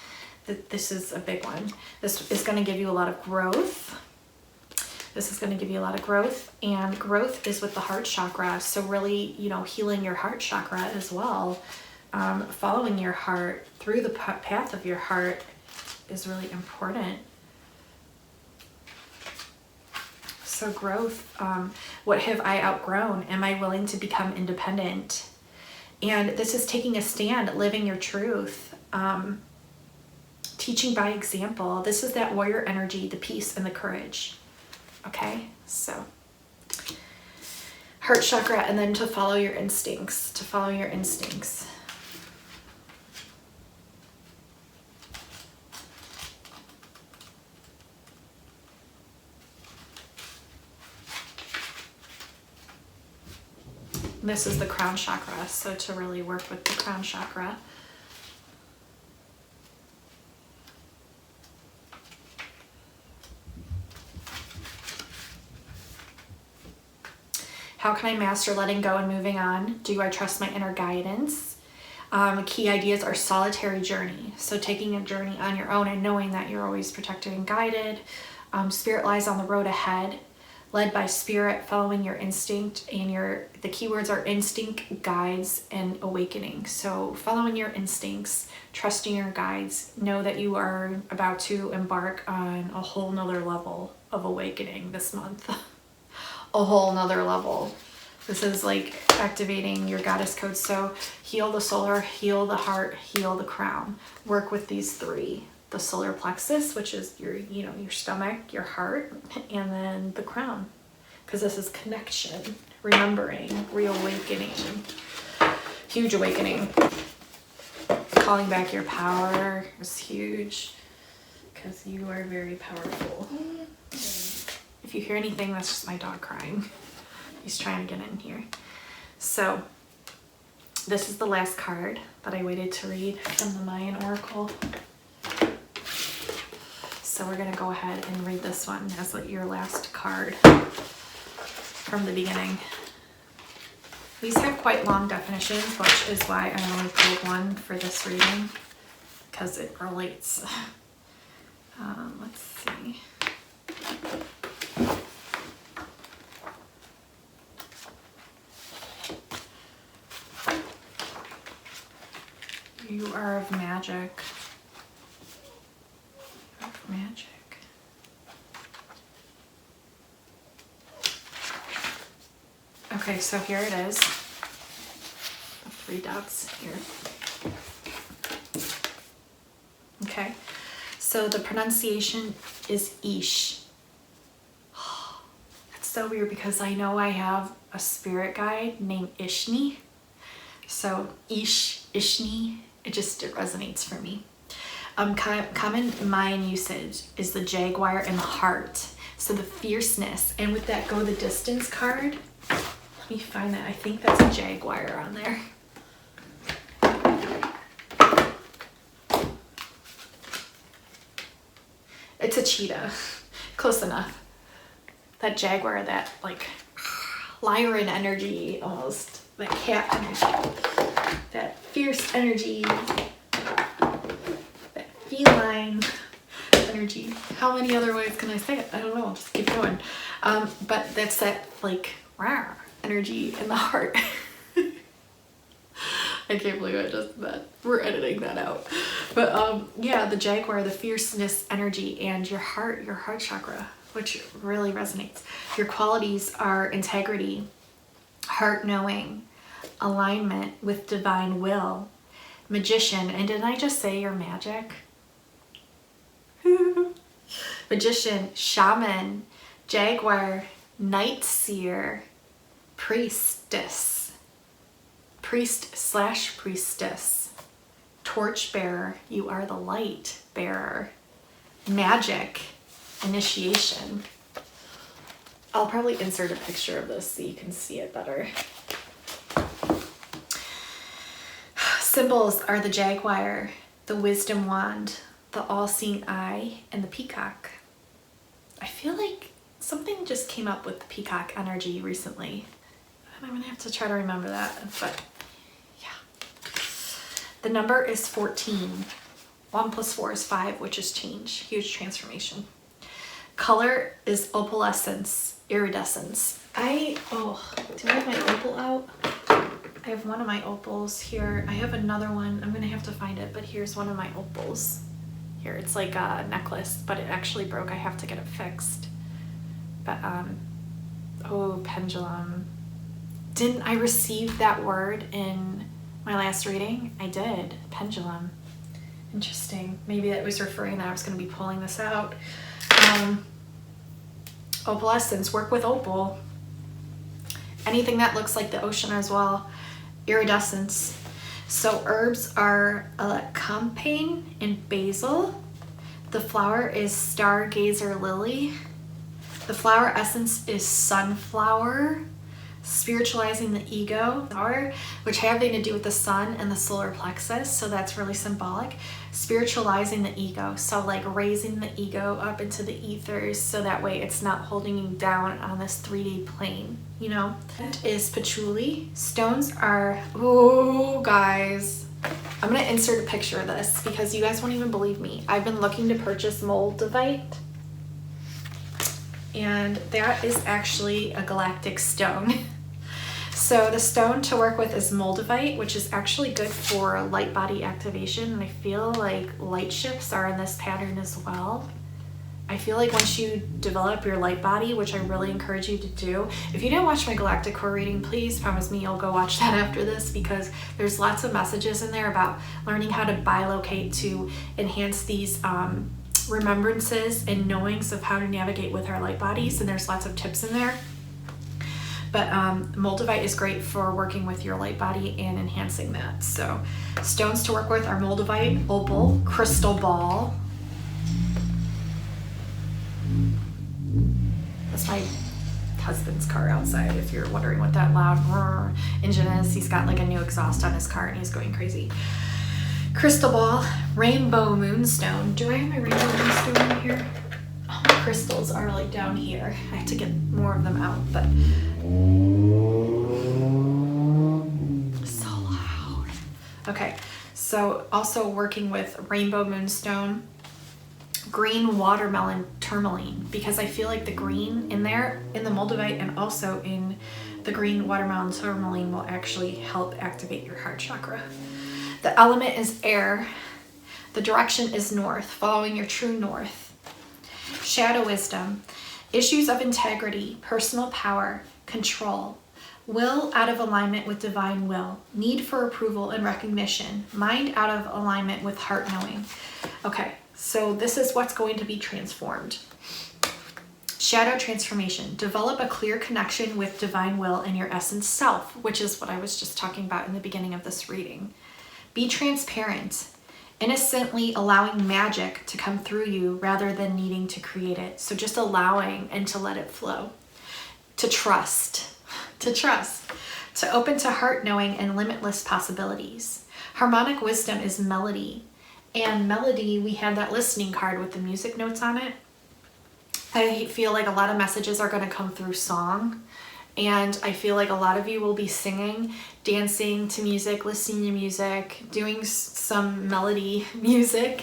This is a big one. This is going to give you a lot of growth. This is going to give you a lot of growth, and growth is with the heart chakra. So really, you know, healing your heart chakra as well. Following your heart through the path of your heart is really important. So growth, what have I outgrown? Am I willing to become independent? And this is taking a stand, living your truth, teaching by example. This is that warrior energy, the peace and the courage. Okay, so heart chakra, and then to follow your instincts, to follow your instincts. This is the crown chakra, so to really work with the crown chakra. How can I master letting go and moving on? Do I trust my inner guidance? Key ideas are solitary journey. So taking a journey on your own and knowing that you're always protected and guided. Spirit lies on the road ahead. Led by spirit, following your instinct, and the keywords are instinct, guides, and awakening. So following your instincts, trusting your guides, know that you are about to embark on a whole nother level of awakening this month. A whole nother level. This is like activating your goddess code. So heal the solar, heal the heart, heal the crown. Work with these three. The solar plexus, which is your, you know, your stomach, your heart, and then the crown, because this is connection, remembering, reawakening, huge awakening. Calling back your power is huge, because you are very powerful. If you hear anything, that's just my dog crying. He's trying to get in here. So this is the last card that I waited to read from the Mayan Oracle. So we're going to go ahead and read this one as your last card from the beginning. These have quite long definitions, which is why I only pulled one for this reading, because it relates. Let's see. You are of magic. Magic. Okay, so here it is. The 3 dots here. Okay, so the pronunciation is Ish. That's so weird because I know I have a spirit guide named Ishni. So Ish, Ishni, it resonates for me. Common Mayan usage is the jaguar and the heart. So the fierceness, and with that go the distance card. Let me find that. I think that's a jaguar on there. It's a cheetah. Close enough. That jaguar, that like lion energy almost. That cat energy. That fierce energy. Feline energy. How many other ways can I say it? I don't know. I'll just keep going. But that's that like rah energy in the heart. I can't believe I just did that. We're editing that out. But yeah, the jaguar, the fierceness energy, and your heart chakra, which really resonates. Your qualities are integrity, heart knowing, alignment with divine will, magician, and did I just say your magic? Magician, shaman, jaguar, night seer, priestess, priest/priestess, torch bearer, you are the light bearer, magic, initiation. I'll probably insert a picture of this so you can see it better. Symbols are the jaguar, the wisdom wand, the all-seeing eye, and the peacock. I feel like something just came up with the peacock energy recently. And I'm gonna have to try to remember that, but yeah. The number is 14. 1 + 4 is 5, which is change, huge transformation. Color is opalescence, iridescence. Do I have my opal out? I have one of my opals here. I have another one. I'm gonna have to find it, but here's one of my opals. Here, it's like a necklace, but it actually broke. I have to get it fixed. But, oh, pendulum. Didn't I receive that word in my last reading? I did, pendulum. Interesting. Maybe that was referring that I was gonna be pulling this out. Opalescence, work with opal. Anything that looks like the ocean as well. Iridescence. So herbs are campaign and basil. The flower is stargazer lily. The flower essence is sunflower. Spiritualizing the ego, which having to do with the sun and the solar plexus, so that's really symbolic. Spiritualizing the ego, so like raising the ego up into the ethers, so that way it's not holding you down on this 3D plane, you know. That is patchouli. Stones are, oh guys, I'm gonna insert a picture of this because you guys won't even believe me. I've been looking to purchase Moldavite, and that is actually a galactic stone. So the stone to work with is Moldavite, which is actually good for light body activation. And I feel like light shifts are in this pattern as well. I feel like once you develop your light body, which I really encourage you to do, if you didn't watch my Galactic Core reading, please promise me you'll go watch that after this, because there's lots of messages in there about learning how to bilocate to enhance these remembrances and knowings of how to navigate with our light bodies, and there's lots of tips in there. But Moldavite is great for working with your light body and enhancing that. So stones to work with are Moldavite, opal, crystal ball. That's my husband's car outside, if you're wondering what that loud engine is. He's got like a new exhaust on his car and he's going crazy. Crystal ball, rainbow moonstone. Do I have my rainbow moonstone in here? All my crystals are like down here. I have to get more of them out, but so loud. Okay, so also working with rainbow moonstone, green watermelon tourmaline, because I feel like the green in there, in the Moldavite and also in the green watermelon tourmaline, will actually help activate your heart chakra. The element is air. The direction is north, following your true north. Shadow wisdom, issues of integrity, personal power, control, will out of alignment with divine will, need for approval and recognition, mind out of alignment with heart knowing. Okay, so this is what's going to be transformed. Shadow transformation, develop a clear connection with divine will and your essence self, which is what I was just talking about in the beginning of this reading. Be transparent, innocently allowing magic to come through you rather than needing to create it. So just allowing and to let it flow. To trust, to open to heart knowing and limitless possibilities. Harmonic wisdom is melody. And melody, we have that listening card with the music notes on it. I feel like a lot of messages are going to come through song. And I feel like a lot of you will be singing, dancing to music, listening to music, doing some melody music.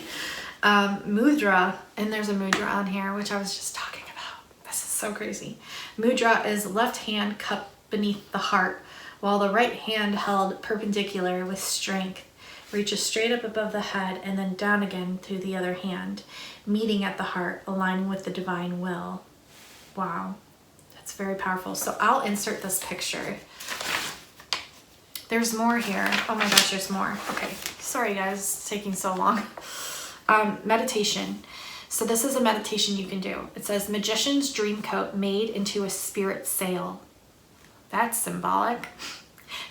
Mudra, and there's a mudra on here, which I was just talking about. This is so crazy. Mudra is left hand cupped beneath the heart, while the right hand held perpendicular with strength. Reaches straight up above the head and then down again through the other hand, meeting at the heart, aligning with the divine will. Wow. It's very powerful. So I'll insert this picture. There's more here. Oh my gosh, there's more. Okay, sorry guys, it's taking so long. Meditation. So this is a meditation you can do. It says, magician's dream coat made into a spirit sail. That's symbolic.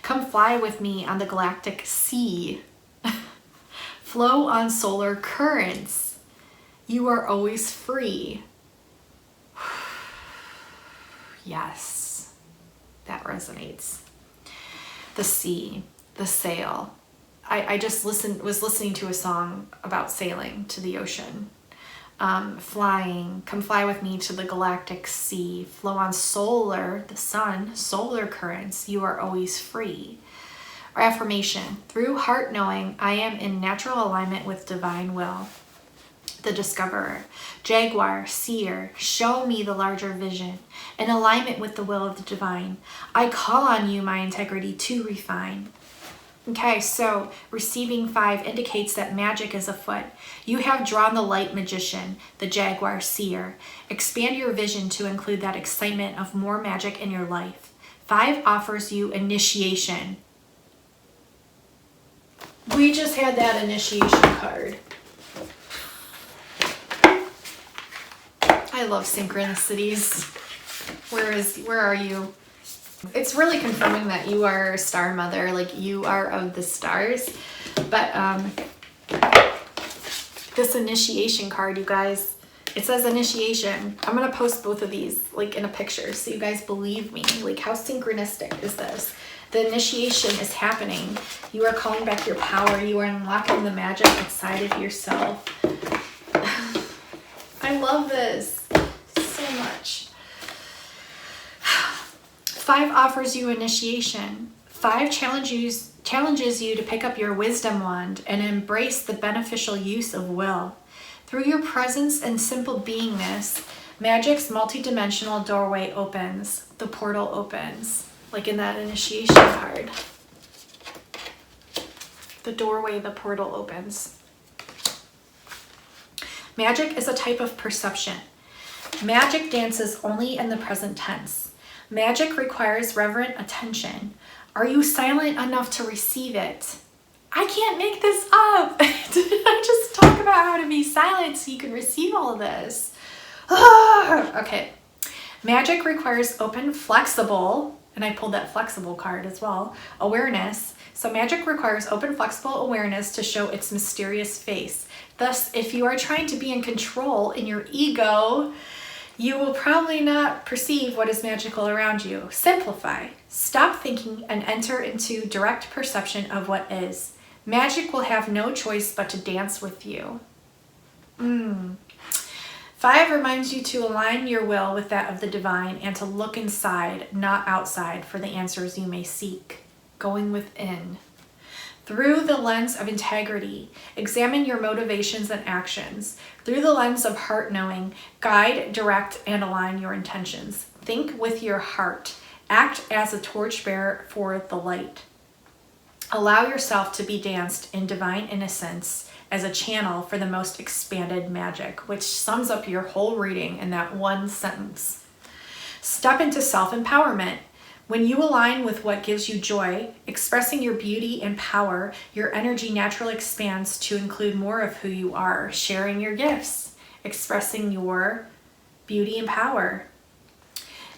Come fly with me on the galactic sea. Flow on solar currents. You are always free. Yes, that resonates. The sea, the sail. I just was listening to a song about sailing to the ocean. Flying, come fly with me to the galactic sea. Flow on solar, the sun, solar currents. You are always free. Our affirmation, through heart knowing, I am in natural alignment with divine will. the discoverer. Jaguar, seer, show me the larger vision. In alignment with the will of the divine, I call on you, my integrity, to refine. Okay, so receiving 5 indicates that magic is afoot. You have drawn the light magician, the jaguar seer. Expand your vision to include that excitement of more magic in your life. 5 offers you initiation. We just had that initiation card. I love synchronicities. Where are you? It's really confirming that you are a star mother, like you are of the stars. But this initiation card, you guys, it says initiation. I'm gonna post both of these like in a picture so you guys believe me. Like, how synchronistic is this? The initiation is happening. You are calling back your power. You are unlocking the magic inside of yourself. I love this so much. 5 offers you initiation. 5 challenges you to pick up your wisdom wand and embrace the beneficial use of will. Through your presence and simple beingness, magic's multidimensional doorway opens. The portal opens, like in that initiation card. The doorway, the portal opens. Magic is a type of perception. Magic dances only in the present tense. Magic requires reverent attention. Are you silent enough to receive it? I can't make this up. Did I just talk about how to be silent so you can receive all of this? Okay. Magic requires open, flexible, and I pulled that flexible card as well, awareness. So magic requires open, flexible awareness to show its mysterious face. Thus, if you are trying to be in control in your ego, you will probably not perceive what is magical around you. Simplify. Stop thinking and enter into direct perception of what is. Magic will have no choice but to dance with you. 5 reminds you to align your will with that of the divine and to look inside, not outside, for the answers you may seek. Going within. Through the lens of integrity, examine your motivations and actions. Through the lens of heart knowing, guide, direct, and align your intentions. Think with your heart. Act as a torchbearer for the light. Allow yourself to be danced in divine innocence as a channel for the most expanded magic, which sums up your whole reading in that one sentence. Step into self-empowerment. When you align with what gives you joy, expressing your beauty and power, your energy naturally expands to include more of who you are, sharing your gifts, expressing your beauty and power.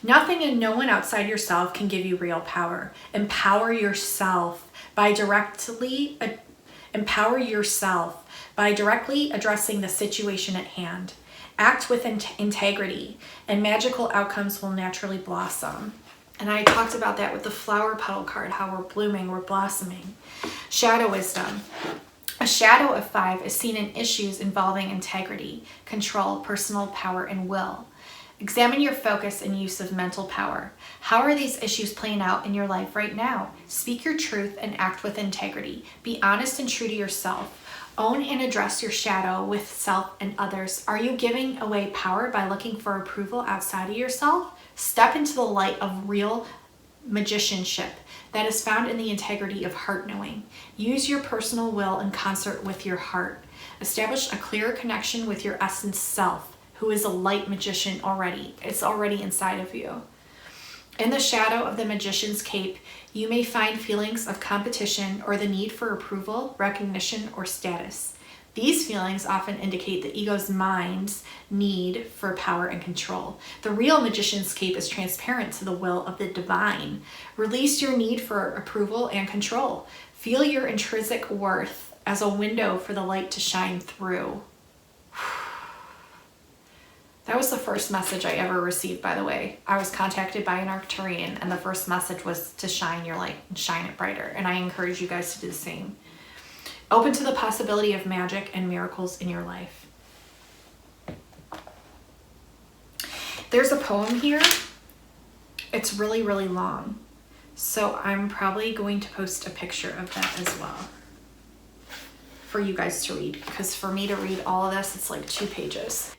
Nothing and no one outside yourself can give you real power. Empower yourself by directly addressing the situation at hand. Act with integrity, and magical outcomes will naturally blossom. And I talked about that with the flower petal card, how we're blooming, we're blossoming. Shadow wisdom. A shadow of 5 is seen in issues involving integrity, control, personal power, and will. Examine your focus and use of mental power. How are these issues playing out in your life right now? Speak your truth and act with integrity. Be honest and true to yourself. Own and address your shadow with self and others. Are you giving away power by looking for approval outside of yourself? Step into the light of real magicianship that is found in the integrity of heart knowing. Use your personal will in concert with your heart. Establish a clear connection with your essence self, who is a light magician already. It's already inside of you. In the shadow of the magician's cape, you may find feelings of competition or the need for approval, recognition, or status. These feelings often indicate the ego's mind's need for power and control. The real magician's cape is transparent to the will of the divine. Release your need for approval and control. Feel your intrinsic worth as a window for the light to shine through. That was the first message I ever received, by the way. I was contacted by an Arcturian, and the first message was to shine your light and shine it brighter. And I encourage you guys to do the same. Open to the possibility of magic and miracles in your life. There's a poem here. It's really, really long. So I'm probably going to post a picture of that as well for you guys to read, because for me to read all of this, it's like 2 pages.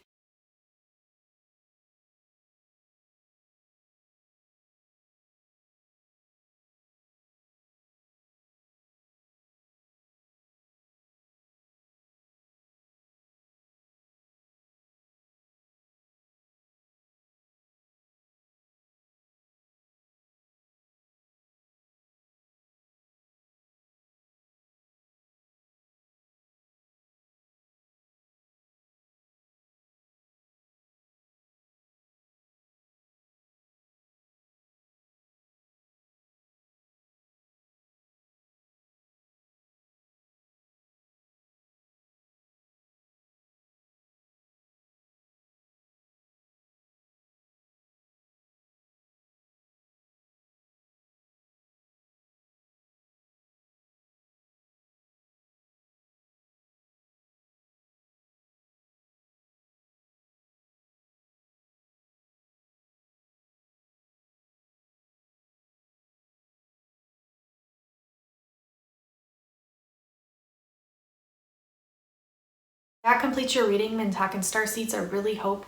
That completes your reading, Mintaka and Starseeds. I really hope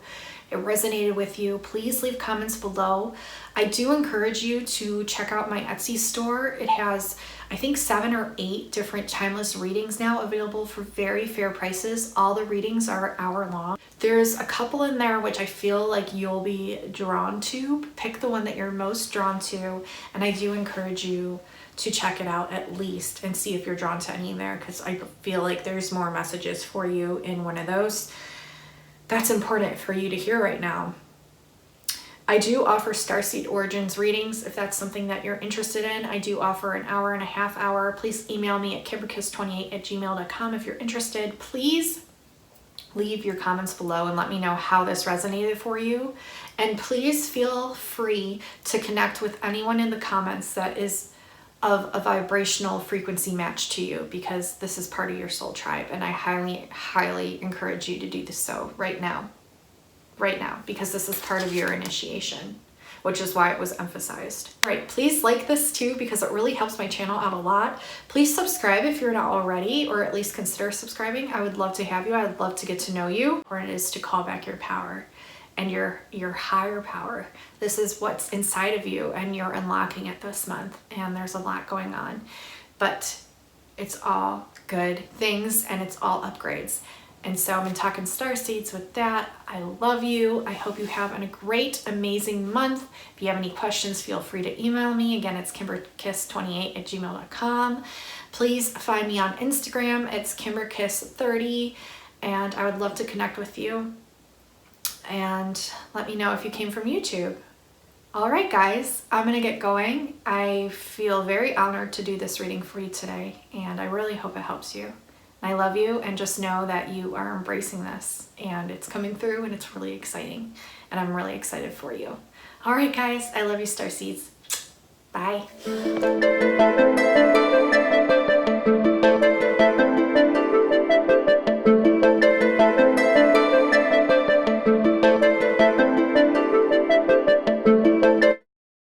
it resonated with you. Please leave comments below. I do encourage you to check out my Etsy store. It has, I think, 7 or 8 different timeless readings now available for very fair prices. All the readings are an hour long. There's a couple in there which I feel like you'll be drawn to. Pick the one that you're most drawn to, and I do encourage you to check it out at least and see if you're drawn to any in there, because I feel like there's more messages for you in one of those. That's important for you to hear right now. I do offer Starseed Origins readings if that's something that you're interested in. I do offer an hour and a half hour. Please email me at kimberkiss28@gmail.com if you're interested. Please leave your comments below and let me know how this resonated for you. And please feel free to connect with anyone in the comments that is of a vibrational frequency match to you, because this is part of your soul tribe, and I highly encourage you to do this so right now, because this is part of your initiation, which is why it was emphasized. All right, please like this too, because it really helps my channel out a lot. Please subscribe if you're not already, or at least consider subscribing. I would love to have you. I'd love to get to know you. Or it is to call back your power and your higher power. This is what's inside of you, and you're unlocking it this month, and there's a lot going on, but it's all good things and it's all upgrades. And so I'm talking Starseeds. With that, I love you. I hope you have a great, amazing month. If you have any questions, feel free to email me. Again, it's kimberkiss28@gmail.com. Please find me on Instagram. It's kimberkiss30, and I would love to connect with you. And let me know if you came from YouTube. All right, guys, I'm gonna get going. I feel very honored to do this reading for you today, and I really hope it helps you. I love you, and just know that you are embracing this, and it's coming through, and it's really exciting, and I'm really excited for you. All right, guys, I love you, Starseeds. Bye.